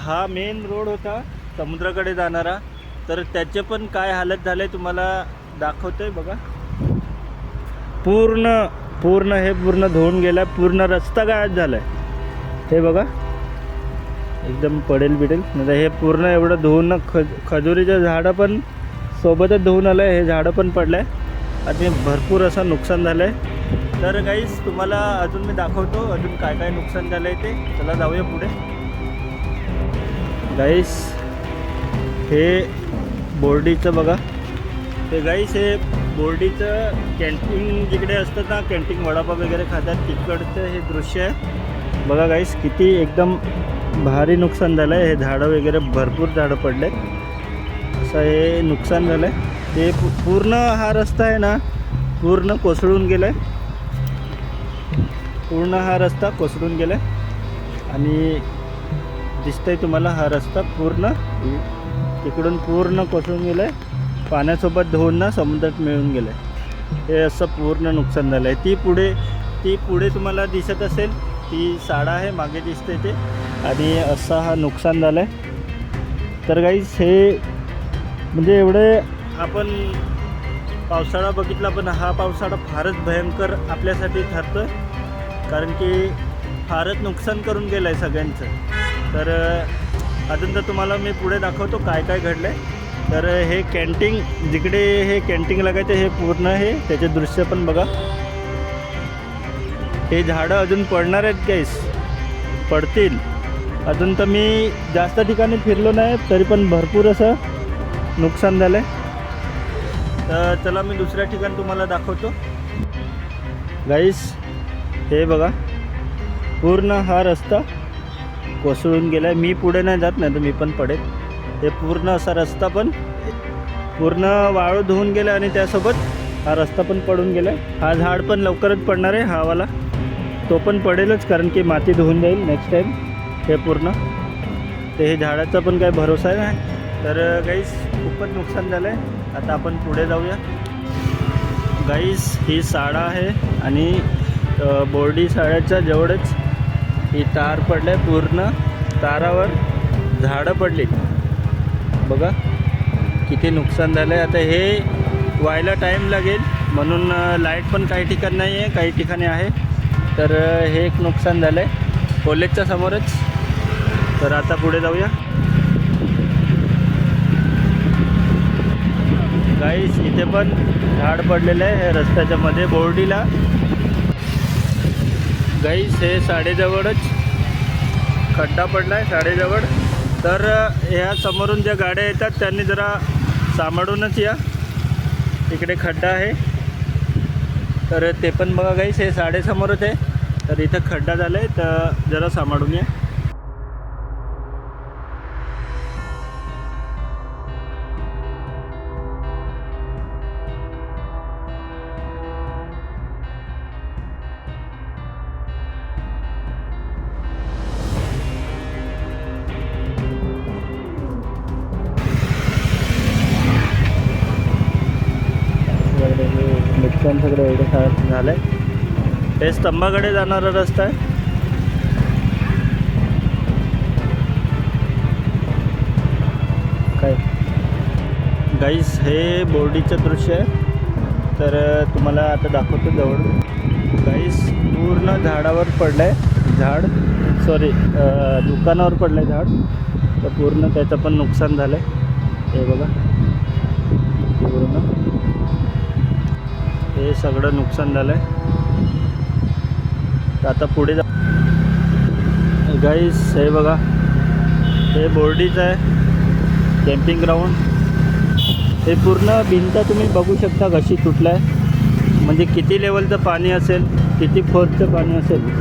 हा main road होता समुद्राकडे जाणारा, तर त्याचे पण काय हालत झाले तुम्हाला दाखवतोय बघा. पूर्ण पूर्ण हे पूर्ण धुवून गेला, पूर्ण रस्ता गायब झाला आहे. हे बघा एकदम पडेल बिडेल म्हणजे हे पूर्ण एवढं धुवून खजुरीचं झाडं पण सोबतच धुवून आलं आहे. हे झाडं पण पडलं आहे आणि भरपूर असं नुकसान झालं आहे. तर गाईस तुम्हाला अजून मी दाखवतो अजून काय काय नुकसान झालं आहे ते. चला जाऊया पुढे. गाईस हे बोर्डीचं बघा, ते गाईस हे बोर्डीचं कॅन्टीन जिकडे असतं ना, कॅन्टीन वडापाव वगैरे खातात तिकडचं हे दृश्य आहे बघा. गाईस किती एकदम भारी नुकसान झालं आहे. हे झाडं वगैरे भरपूर झाडं पडले, असं हे नुकसान झालं आहे. ते पूर्ण हा रस्ता आहे ना पूर्ण कोसळून गेला आहे. पूर्ण हा रस्ता कोसळून गेला आहे आणि दिसतंय तुम्हाला हा रस्ता पूर्ण तिकडून पूर्ण कोसळून गेला आहे. पाण्यासोबत धुवून ना समुद्रात मिळून गेलं आहे. हे असं पूर्ण नुकसान झालं आहे. ती पुढे तुम्हाला दिसत असेल ती साडा आहे मागे दिसते ते, आणि असा हा नुकसान झालं आहे. तर गाईस हे म्हणजे एवढे आपण पावसाळा बघितला पण हा पावसाळा फारच भयंकर आपल्यासाठी ठरतो आहे, कारण की फारच नुकसान करून गेलं आहे सगळ्यांचं. तर अजून तर तुम्हाला मी पुढे दाखवतो काय काय घडलं आहे. तर हे कॅन्टीन जिकडे हे कॅन्टीन लागायचं हे पूर्ण हे त्याचे दृश्य पण बघा. हे झाडं अजून पडणार आहेत गाईस, पडतील अजून. तर मी जास्त ठिकाणी फिरलो नाही तरी पण भरपूर असं नुकसान झालं आहे. तर चला मी दुसऱ्या ठिकाणी तुम्हाला दाखवतो. गाईस हे बघा पूर्ण हा रस्ता कोसळून गेला आहे. मी पुढे नाही जात नाही तर मी पण पडेल. हे पूर्ण असा रस्ता पण पूर्ण वाळू धुवून गेला आणि त्यासोबत हा रस्ता पण पडून गेला. हा झाड पण लवकरच पडणार आहे, हा वाला तो पण पडेलच कारण की माती धुवून जाईल नेक्स्ट टाईम हे पूर्ण. ते हे झाडाचा पण काही भरोसा आहे नाही. तर गाईस खूपच नुकसान झालं आहे. आता आपण पुढे जाऊया. गाईस ही साडा आहे आणि बोर्डी साड्याच्या जवळच ही तार पडलं आहे. पूर्ण तारावर झाडं पडली बघा, किती नुकसान झालं आहे. आता हे व्हायला टाईम लागेल म्हणून लाईट पण काही ठिकाणी नाही आहे, काही ठिकाणी आहे. तर हे एक नुकसान झालं आहे कॉलेजच्या समोरच. तर आता पुढे जाऊया. गाईस इथे पण झाड पडलेलं आहे हे रस्त्याच्या मध्ये बोर्डीला. गाईस हे शाळेजवळच खड्डा पडला आहे शाळेजवळ. तर ह्या समोरून ज्या गाड्या येतात त्यांनी जरा सांभाळूनच या, इकडे खड्डा आहे. तर ते पण बघा गाईस हे शाळेसमोरच आहे, तर इथं खड्डा झाला आहे तर जरा सांभाळून या. नुकसान सगळं एवढं झालं आहे. हे स्तंभाकडे जाणारा रस्ता आहे. काय गाईस हे बोर्डीचं दृश्य आहे. तर तुम्हाला आता दाखवतो जवळ. गाईस पूर्ण झाडावर पडलं आहे झाड, सॉरी दुकानावर पडलं आहे झाड. तर पूर्ण त्याचं पण नुकसान झालं आहे. हे बघा पूर्ण हे सगळं नुकसान झालं आहे. तर आता पुढे जा. गाईस हे बघा हे बोर्डीचं आहे कॅम्पिंग ग्राउंड. हे पूर्ण भिंत तुम्ही बघू शकता कशी तुटलं आहे, म्हणजे किती लेवलचं पाणी असेल, किती फोर्सचं पाणी असेल.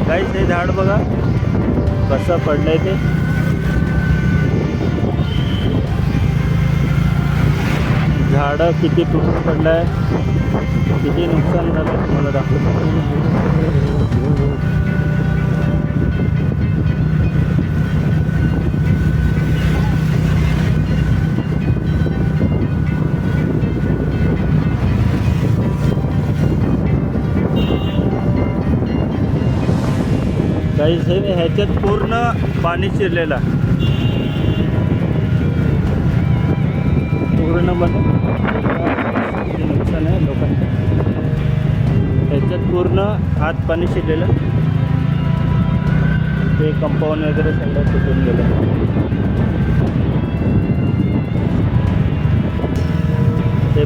गाईस हे झाड बघा कसं पडलंय ते. झाडं किती तुटून पडलं आहे, किती नुकसान झालं तुम्हाला दाखवतो. गाईस हे ह्याच्यात पूर्ण पाणी शिरलेलं पूर्णपणे किती नुकसान आहे लोकांचं. ह्याच्यात पूर्ण आत पाणी शिरलेलं, ते कंपाऊंड वगैरे सगळं तुटून गेलं. ते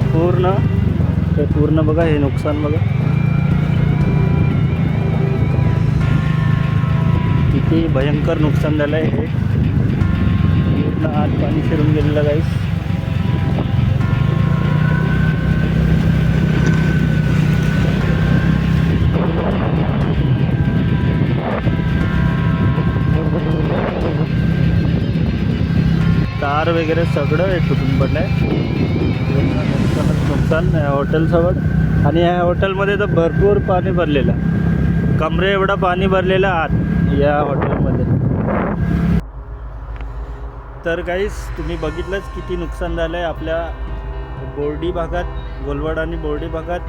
पूर्ण बघा, हे नुकसान बघा किती भयंकर नुकसान झालं आहे. हे पूर्ण आत पाणी शिरून गेलेलं गाईस. तार वगैरे सगळं तुटून पडलं आहे. नुकसान हॉटेलसोबत. आणि ह्या हॉटेलमध्ये तर भरपूर पाणी भरलेलं, कमरे एवढं पाणी भरलेलं आत या हॉटेलमध्ये. तर गाईस तुम्ही बघितलंच किती नुकसान झालं आहे आपल्या बोर्डी भागात, गोलवाड आणि बोर्डी भागात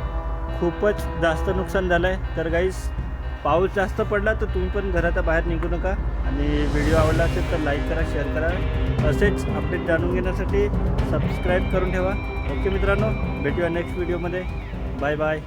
खूपच जास्त नुकसान झालं आहे. तर गाईस पाऊस जास्त पडला तर तुम्ही पण घराच्या बाहेर निघू नका. आणि व्हिडिओ आवडला असेल तर लाईक करा, शेअर करा. असेच अपडेट जाणून घेण्यासाठी सबस्क्राईब करून ठेवा. ओके मित्रांनो, भेटूया नेक्स्ट व्हिडिओमध्ये. Bye bye.